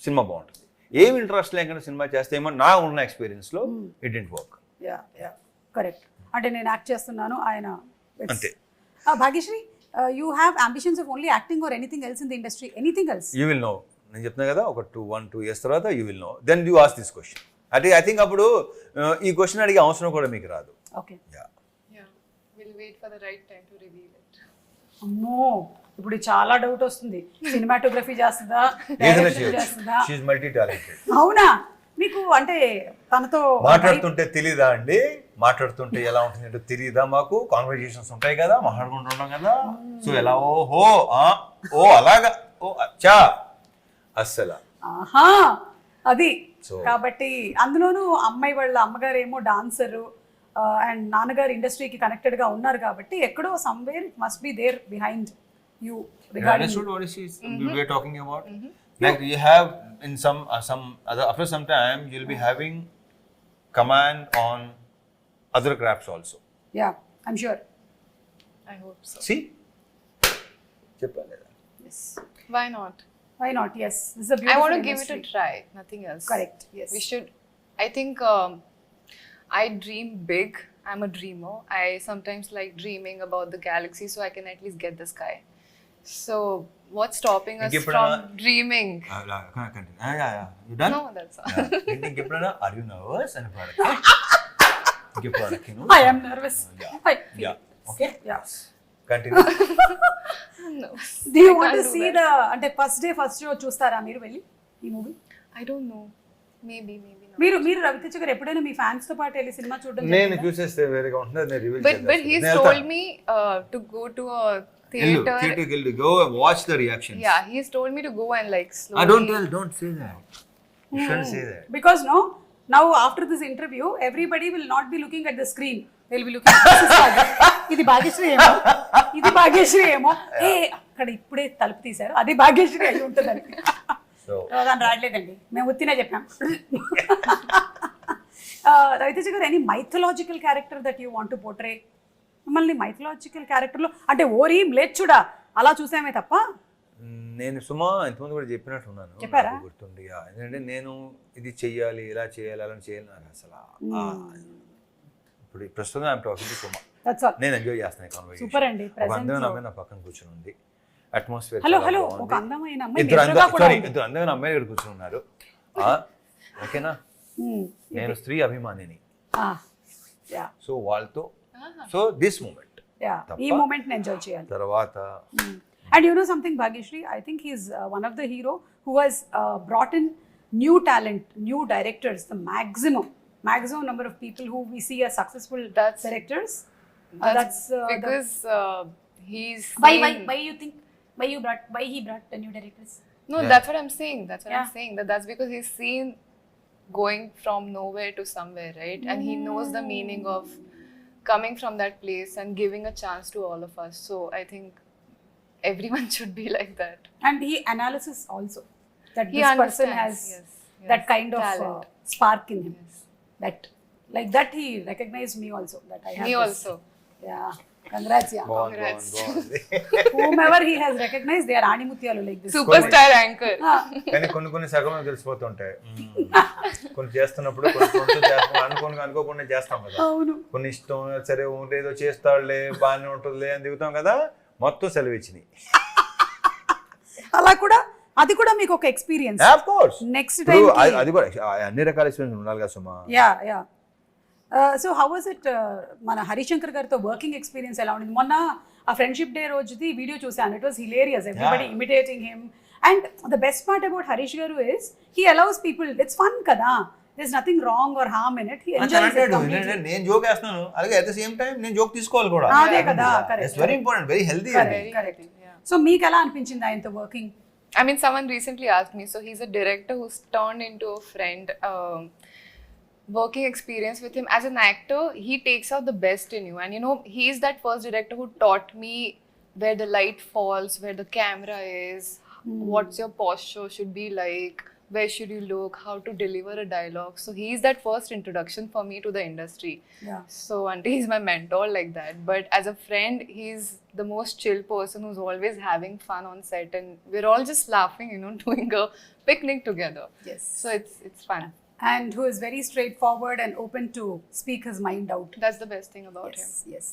సినిమా బాగుంటుంది. ఏమి ఇంట్రెస్ట్ లేకుండా సినిమా చేస్తే ఏమో నా ఉన్న ఎక్స్పీరియన్స్లో ఇట్ డెంట్ వర్క్. కరెక్ట్. అంటే నేను యాక్ట్ చేస్తున్నాను, ఆయన అంతే. Bhagyashri, you have ambitions of only acting or anything else in the industry? Anything else? You will know. నేను చెప్తున్నా కదా, ఒక 1-2 years తర్వాత you will know, then you ask this question. అంటే ఐ థింక్ అప్పుడు ఈ క్వశ్చన్ అడిగే అవసరం కూడా మీకు రాదు. Okay, we'll wait for the right time to reveal it. అమ్మో, ఇప్పుడు చాలా డౌట్ వస్తుంది. సినిమాటోగ్రఫీ చేస్తుందా, చేస్తుందా? She is multi talented. అవునా? మీకు అంటే తనతో మాట్లాడుతుంటే తెలీదా అండి? మాట్లాడుతుంటే ఎలా ఉంటుంది అంటే తెలీదా? మాకు కాన్వర్జేషన్స్ ఉంటాయి కదా, మాట్లాడుకుంటున్నాం కదా. సో ఎలా ఓ అలాగా ఓ అచ్చా అస్సలు అది. కాబట్టి అందులోనూ అమ్మాయి వాళ్ళ అమ్మగారు ఏమో డాన్సరు అండ్ నాన్నగారు ఇండస్ట్రీకి కనెక్టెడ్ గా ఉన్నారు కాబట్టి ఎక్కడో somewhere it must be there behind you regarding we are talking about. Like you have in some other, after some time you'll be having command on other crafts also. Yeah, I'm sure. I hope so. See, cheppaleda. Yes, Why not? Yes, this is a beautiful I want to give industry. it a try, nothing else. Correct. Yes, We should. I think I dream big. I'm a dreamer. I sometimes like dreaming about the galaxy, so I can at least get the sky. So what's stopping us from dreaming? Yeah. You done? No, that's all. Think eppudana are you nervous and product? I am nervous. Yeah. I feel Yeah. it. Okay. Yeah. Continue. No. Do you I want to can't do see that. the అంటే first day first show చూస్తారా మీరు వెళ్ళి ఈ movie? I don't know. Maybe not. మీరు రవితేజ గారు ఎప్పుడైనా మీ fans తో పాటు వెళ్ళి సినిమా చూడడం నేను జరిగిందా? చూసేస్తే వేరేగా ఉంటుంది, నేను reveal But he's told me to go to a theater. థియేటర్కి go watch the reactions. Yeah, he's told me to go and like slowly. Don't say that. You shouldn't say that. Because now after this interview everybody will not be looking at the screen, they'll be looking at this is Bhagya. ఇది భాగ్యశ్రీ ఏమో ఏ అక్కడ ఇప్పుడే తలుపు తీశారు అది భాగ్యశ్రీ అయి ఉంటుందని. So దాని రావట్లేదండి, మేము ఉత్తినే చెప్పాం. రవితేజ గారు any mythological character that you want to portray? మిమ్మల్ని మైథలాజికల్ క్యారెక్టర్లో అంటే ఓరి మ్లేచ్చుడా అలా చూసామే తప్ప. నేను సుమా ఇంతమంది కూడా చెప్పినట్టున్నాను, చెప్పారా? నాకు గుర్తుండి. ఎందుకంటే నేను ఇది చెయ్యాలి, ఇలా చేయాలి, అలా చేయాలి నాకు అసలు ఇప్పుడు ప్రస్తుతం I'm talking to Suma. That's all. నేను ఎంజాయ్ చేస్తాను కాన్వర్సేషన్. సూపర్ అండి. ఒక అందమైన అమ్మాయి నా పక్కన కూర్చుని ఉంది, అట్మాస్ఫియర్ హలో ఒక అందమైన అమ్మాయి ఇద్దరు ఎదురుగా కూడా ఉంది. ఇద్దరు అందమైన అమ్మాయి ఇక్కడ కూర్చుని ఉన్నారు. ఓకేనా, నేను స్త్రీ అభిమానిని. సో వాళ్ళతో సో దిస్ మూమెంట్ ఈ మూమెంట్ ని ఎంజాయ్ చేయాలి. తర్వాత And you know something, Bhagyashree, I think he's one of the hero who has brought in new talent, new directors, the maximum number of people who we see as successful directors. That's because he's Why you think why he brought the new directors? No, Yeah. that's what I'm saying. I'm Yeah. saying that's because he's seen going from nowhere to somewhere, right? And he knows the meaning of coming from that place and giving a chance to all of us. So I think everyone should be like that. And he analysis also that He this person has understands, yes, that kind of talent. spark in him. Yes. That like that he recognized me also, that I have Me this. also. Yeah, congrats. Yeah, Congrats. బాగుంది. whomever he has recognized, they are animutyalu like this. Superstar anchor. కానీ కొన్ని సగం తెలిసిపోతుంటాయి. కొన్ని చేస్తున్నప్పుడు అనుకోకుండా చేస్తాం కదా, అవును. కొన్ని ఇష్టం సరే ఏదో చేస్తాడులే బాగానే ఉంటుందిలే అని దిగుతాం కదా, మొత్తం సెలవు ఇచ్చినాయి. అలా కూడా అది కూడా మీకు ఒక experience. Of course next time అది కూడా అన్ని రకాల ఎక్స్పీరియన్స్ ఉండాలి కదా సుమా. Yeah so how was it మన హరిశంకర్ గారితో వర్కింగ్ ఎక్స్పీరియన్స్ ఎలా ఉండింది? మొన్న ఆ ఫ్రెండ్షిప్ డే రోజుది వీడియో చూసాను. It was hilarious, everybody imitating him. And the best part about Harish గారు is he allows people, it's fun కదా, there's nothing wrong or harm in it. He enjoys it completely. నేను joke వేస్తున్నాను, అలాగే at the same time నేను joke తీసుకోవాలి కూడా. అదే కదా, correct. It's very important, very healthy. Correct. So మీకు ఎలా అనిపించింది ఆయనతో working? I mean, someone recently asked me. So he's a director who's turned into a friend. Working experience with him as an actor, he takes out the best in you. And you know, he's that first director who taught me where the light falls, where the camera is, what's your posture should be like, where should you look, how to deliver a dialogue. So he's that first introduction for me to the industry. Yeah. So auntie, he's my mentor like that. But as a friend, he's the most chill person who's always having fun on set, and we're all just laughing, you know, doing a picnic together. Yes. So it's fun. And who is very straightforward and open to speak his mind out. That's the best thing about him. Yes.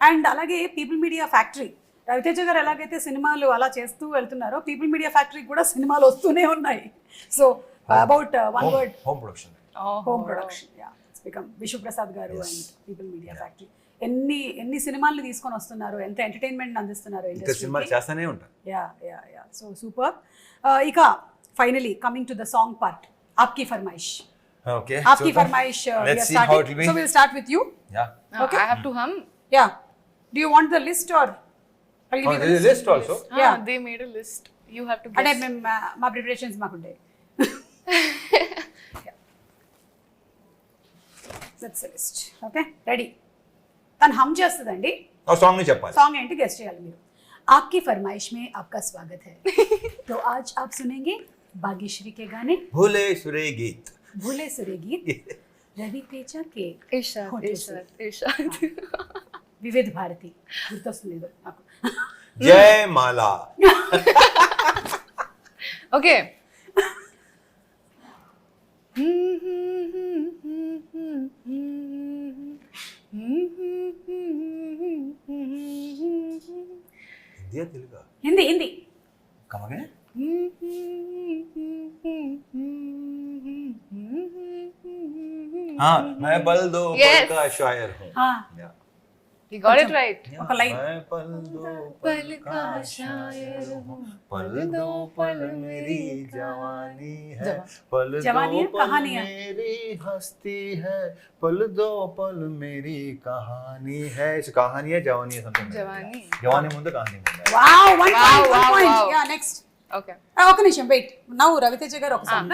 And అలాగే people media factory, Raviteja గారు ఎలాగైతే సినిమాలు అలా చేస్తూ వెళ్తున్నారో people media factory కూడా సినిమాలు వస్తూనే ఉన్నాయి. So about one word, home production. Home production, yeah, it's become Vishwaprasad గారు అండ్ పీపుల్ మీడియా ఫ్యాక్టరీ ఎన్ని సినిమాలు తీసుకొని వస్తున్నారు, ఎంత ఎంటర్టైన్మెంట్ అందిస్తున్నారు ఇంకా సినిమాలు చేస్తానే ఉంటారు. Yeah so super. ఇక finally coming to the song part, Aapki Farmaish. Okay. Aapki Farmaish, Let's see how it will be. so we'll start with you. Yeah. Okay. I have to hum. Yeah, do you want the list or I'll give you the There is a list also. Yeah. They made a list. You have to అంటే guess. మేము మా preparations మాకుంటాయి. That's the list. Okay, ready? తను hum చేస్తుందండి, ఆ song ని చెప్పాలి. Song ఏంటి గెస్ట్ చేయాలి మీరు. आपकी फरमाइश में आपका स्वागत है. तो आज आप सुनेंगे भाग्यश्री के गाने भूले सुरे गीत. भूले सुरे गीत रवि तेजा के Ishad, होठों से. Ishad, Ishad. వివిధ భారతి గుర్తొస్తుంది నాకు. జయ మాలా. Okay. Hindi తెలుగా? Hindi Hindi. Come again? हाँ, मैं बल दो Yes. पल का शायर हूँ. हाँ. Yeah. He got it right. ఒక లైన్. मैं पल दो पल का शायर हूँ, पल दो पल मेरी जवानी है, पल जवानी दो है, पल कहानी है। मेरी हस्ती है, पल दो पल मेरी कहानी है. इस कहानी है जवानी है something. जवानी. जवानी ముందు కహానీ ముందు. Wow, one point, wow, one point. wow. Yeah, next. Okay. ఒక నిమిషం వెయిట్. నౌ రవితేజ గారు ఒక సాంగ్.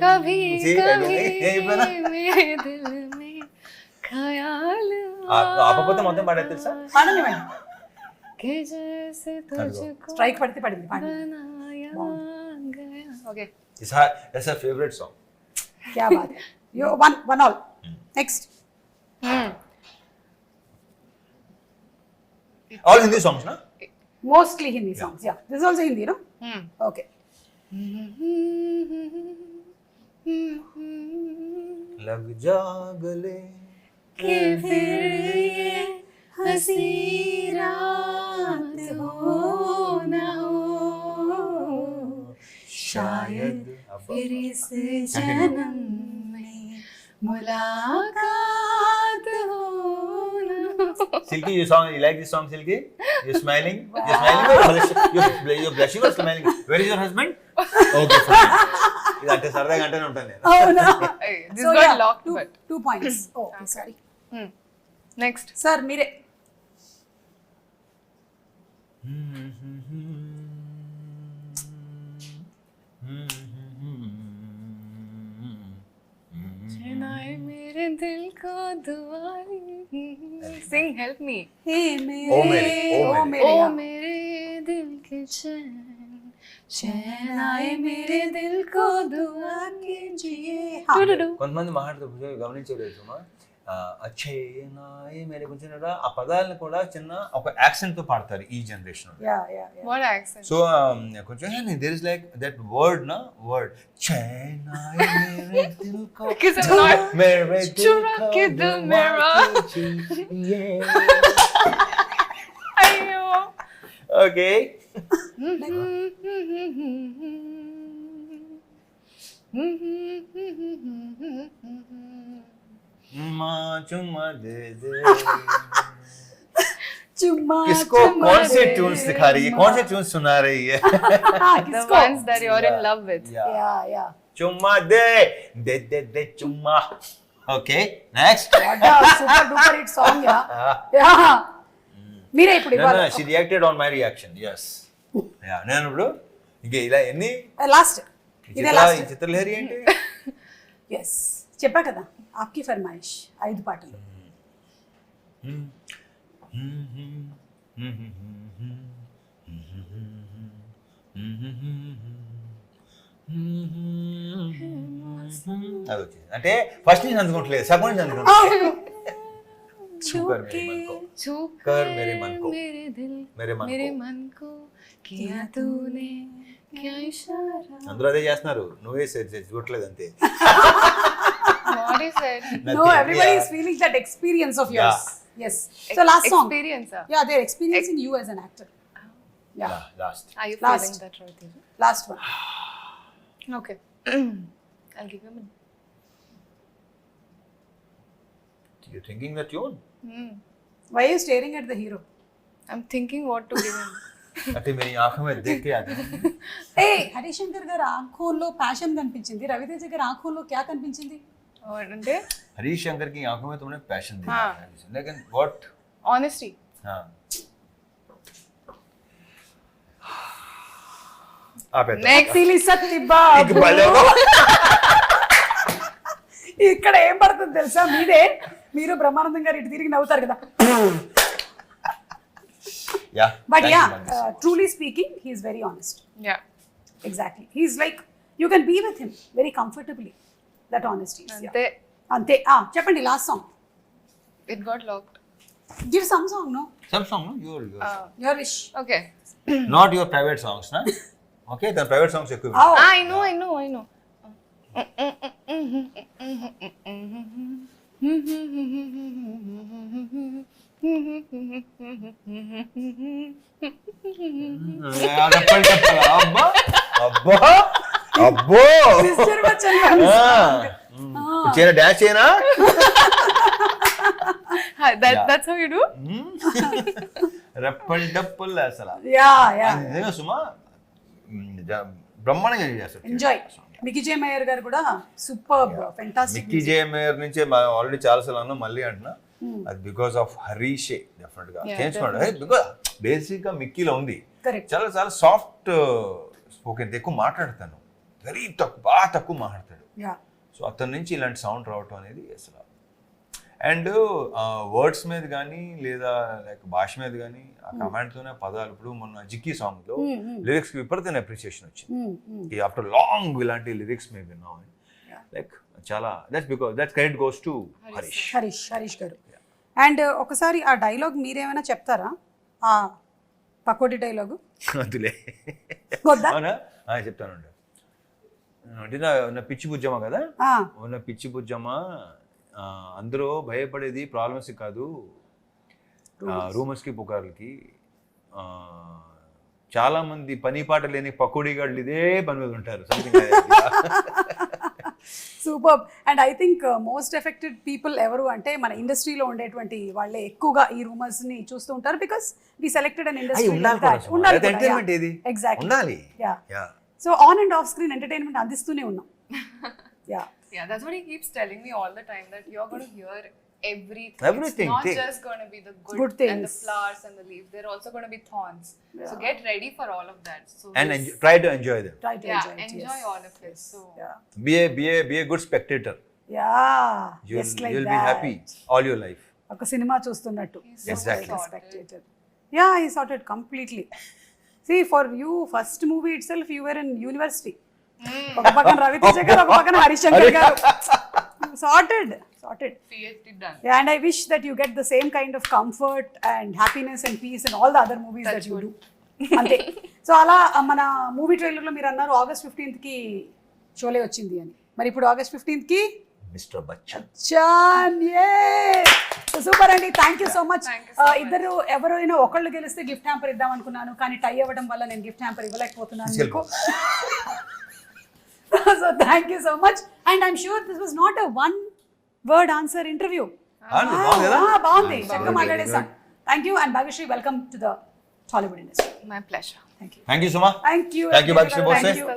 कभी जी, कभी यही बना। मेरे दिल में ख्याल ఆపకపోతే మొత్తం పాడేది తెలుసా? పాడనివ్వండి. कि जैसे तुझको స్ట్రైక్ పడితే పడింది, పాడండి. बनाया गया. Okay. It's her favorite song. क्या बात है. You one all. Next. All Hindi songs na? Mostly Hindi songs. Yeah. This is also Hindi, no? Okay. लग जा गले कि फिर ये हंसी रात हो न हो, शायद फिर इस जन्म में मुलाकात हो न हो. Silky, you like this song, Silky? You're smiling? You're smiling or you're blushing or smiling? Where is your husband? Okay, fine. ఇదంటే సరదాగా అంటేనే ఉంటాను నేను. అవునా? Hey, this So, got yeah, locked, two- but 2 points. Oh, okay, sorry. next. Sir, మీరే. चुनाए मेरे दिल को दुआरी. Sing, help me. Hey, ओ मेरे. मेरे, ओ ओ मेरे. मेरे. ओ yeah. मेरे दिल के चैन, चैन आए मेरे दिल को दुआ कीजिए. हाँ. కొంతమంది మాట్లాడుతూ గమనించలేదు సుమా, అచ్చే నాయే మేరే కొంచెం ఆ పదాలను కూడా చిన్న ఒక యాక్సెంట్ తో పాడతారు ఈ generation. Yeah, yeah, yeah. What accent? So కొంచెం there is like that word నా వర్డ్ చైనాయే మేరే దిల్ కో Because I'm not. మేరే దిల్ चुरा కో के दिल मेरा. अयो. ఓకే चुम्मा दे दे. चुम्मा किसको चुम्मा कौन से दे. ट्यून्स दिखा रही है, कौन से ट्यून्स सुना रही है? The किसको? ones that you're in love with. Yeah, yeah. चुम्मा दे दे दे दे चुम्मा. Okay next. What a super duper hit song, yeah. Yeah. మీరే ఇప్పుడు ఇవ్వాలి. She reacted on my reaction. yes yeah నేను ఇప్పుడు ఇంక ఇలా ఎన్ని లాస్ట్. ఇదే ఈ లాస్ట్. చిత్రలహరి ఏంటి? yes చెప్పా కదా, ఆప్కి ఫర్మాయిష్ 5 పాటలు. అది వచ్చింది అంటే ఫస్ట్ నుంచి అందుకోవట్లేదు, సగం నుంచి అందుకోవట్లేదు. छूकर मेरे मन को, छूकर मेरे मन को, मेरे दिल, मेरे मन मेरे को. मन को किया तूने क्या इशारा. అందరూ అదే చేస్తున్నారు, నువ్వే చూడట్లేదు అంతే. What is it? No, everybody is feeling that experience of yours. Yes. So last song. Experience. Yeah, they're experiencing you as an actor. Yeah. Last Are you Last. feeling that right? Teja? Last one. Okay. I'll give you a minute. You thinking the tune. Why are you staring at the hero? I'm thinking what to give him. అంటే मेरी आंखों में देख के आता है. Hey, Harishankar గారు ఆంఖోల్లో passion కనిపించింది, రవితేజ గారు ఆంఖోల్లో క్యా కనిపించింది? అంటే हरीश शंकर की आंखों में तुमने पैशन देखा हाँ. है, लेकिन व्हाट? honesty. हाँ आप Next. సిలి సత్తి బాబు. ఇక్కడ ఏం పడుతుంది తెలుసా, మీదే మీరు బ్రహ్మానందం గారు ఇటు తిరిగి నవ్వుతారు కదా. या But yeah, truly speaking, he is very honest. Yeah. Exactly. He's like, you can be with him very comfortably. That honesty is. Yeah. Ante, అంతే. చెప్పండి last song. it got locked. Give some song. No, सब song no your your wish. Okay. not your private songs na. Okay, the private songs ఎక్కువ. I know. అబ్బా అబ్బా అబ్బో sister Bachchan చేయనా dance చేయనా? That's how you do? రెప్పల్ డప్పుల్ అసలు yeah yeah అది నిజంగా సుమా బ్రహ్మాండంగా చేస్తారు. ఎంజాయ్. మికీ జే మేయర్ గారు కూడా సూపర్ ఫెంటాస్టిక్. మిక్కీ జే మేయర్ నుంచే ఆల్రెడీ చాలాసార్లు అన్నా, మళ్ళీ అంటున్నా, అది బికాస్ ఆఫ్ హరీషే డెఫినెట్ గా చేయించుకున్నాడు. బికాస్ బేసిక్ గా మిక్కీలో ఉంది, కరెక్ట్. చాలా చాలా సాఫ్ట్ స్పోకెన్, ఎక్కువ మాట్లాడతాను, వెరీ తక్కువ, బాగా తక్కువ మాట్లాడతాడు. యా సో అతని నుంచి ఇలాంటి సౌండ్ రావటం అనేది అసలు. అండ్ వర్డ్స్ మీద కానీ లేదా లైక్ భాష మీద కానీ ఆ కమాండ్తోనే పదాలు. ఇప్పుడు మొన్న జిక్కీ సాంగ్ లో లిరిక్స్ కి విపరీతమైన అప్రిసియేషన్ వచ్చింది. ఆఫ్టర్ లాంగ్ ఇలాంటి లిరిక్స్ మేము విన్నాం. లైక్ చాలా that's credit goes to Harish గారు. అండ్ ఒకసారి ఆ డైలాగ్ మీరేమైనా చెప్తారా, ఆ పకోడీ డైలాగు? వద్దులే, వద్దా? అవునా, చెప్తానండి. అంటే నా పిచ్చి బుజ్జమ్మ కదా, ఉన్న పిచ్చి బుజ్జమ్మ, అందరూ భయపడేది ప్రాబ్లమ్స్ కాదు, రూమర్స్కి పుకార్లకి. చాలా మంది పని పాట లేని పకోడీ గాళ్ళు ఇదే పని మీద ఉంటారు. Super. And I think most affected people ఎవరు అంటే మన ఇండస్ట్రీలో ఉండేటువంటి వాళ్ళే ఎక్కువగా ఈ రూమర్స్ ని చూస్తూ ఉంటారు. Because we selected an industry. ఉండాలి. So on and off screen entertainment అందిస్తూనే ఉన్నాం. Yeah, that's what he keeps telling me all the time, that you're going to hear everything. Everything, It's not thing. just going to be the Good good and the things. flowers and the leaves. They're also going to be thorns. So get ready for all of that. So And try to enjoy them. Try to yeah, enjoy it, enjoy yes. all of it. So Be a good spectator. Yeah, just like You'll that. be happy all your life. ఒక cinema చూస్తున్నట్టు. he's so Exactly. sorted. Yeah, he sorted completely. See, for you, first movie itself, you were in university. ఒక పక్కన రవితేజ గారు, ఒక పక్కన హరిశంకర్ గారు. Sorted. PhD done. Yeah, and I wish that you get the same kind of comfort and happiness and peace in all the other movies that you do. అంతే. So అలా మన movie ట్రైలర్లో మీరు అన్నారు August 15th కి షోలే వచ్చింది అని. మరి ఇప్పుడు August 15th కి మిస్టర్ బచ్చన్. సూపర్ అండి. Thank you so much. Thank you so much. ఇద్దరు ఎవరైనా ఒకళ్ళు గెలిస్తే గిఫ్ట్ హ్యాంపర్ ఇద్దాం అనుకున్నాను, కానీ టై అవ్వడం వల్ల నేను గిఫ్ట్ హ్యాంపర్ ఇవ్వలేకపోతున్నాను మీకు. So thank you so much, and I'm sure this was not a one word answer interview. బాగుంది, చక్కగా మాట్లాడేసాం. Thank you, and Bhagyashree, welcome to the Tollywood industry. My pleasure. Thank you. Thank you, Suma. Thank you, Bhagyashree Bose. Thank you.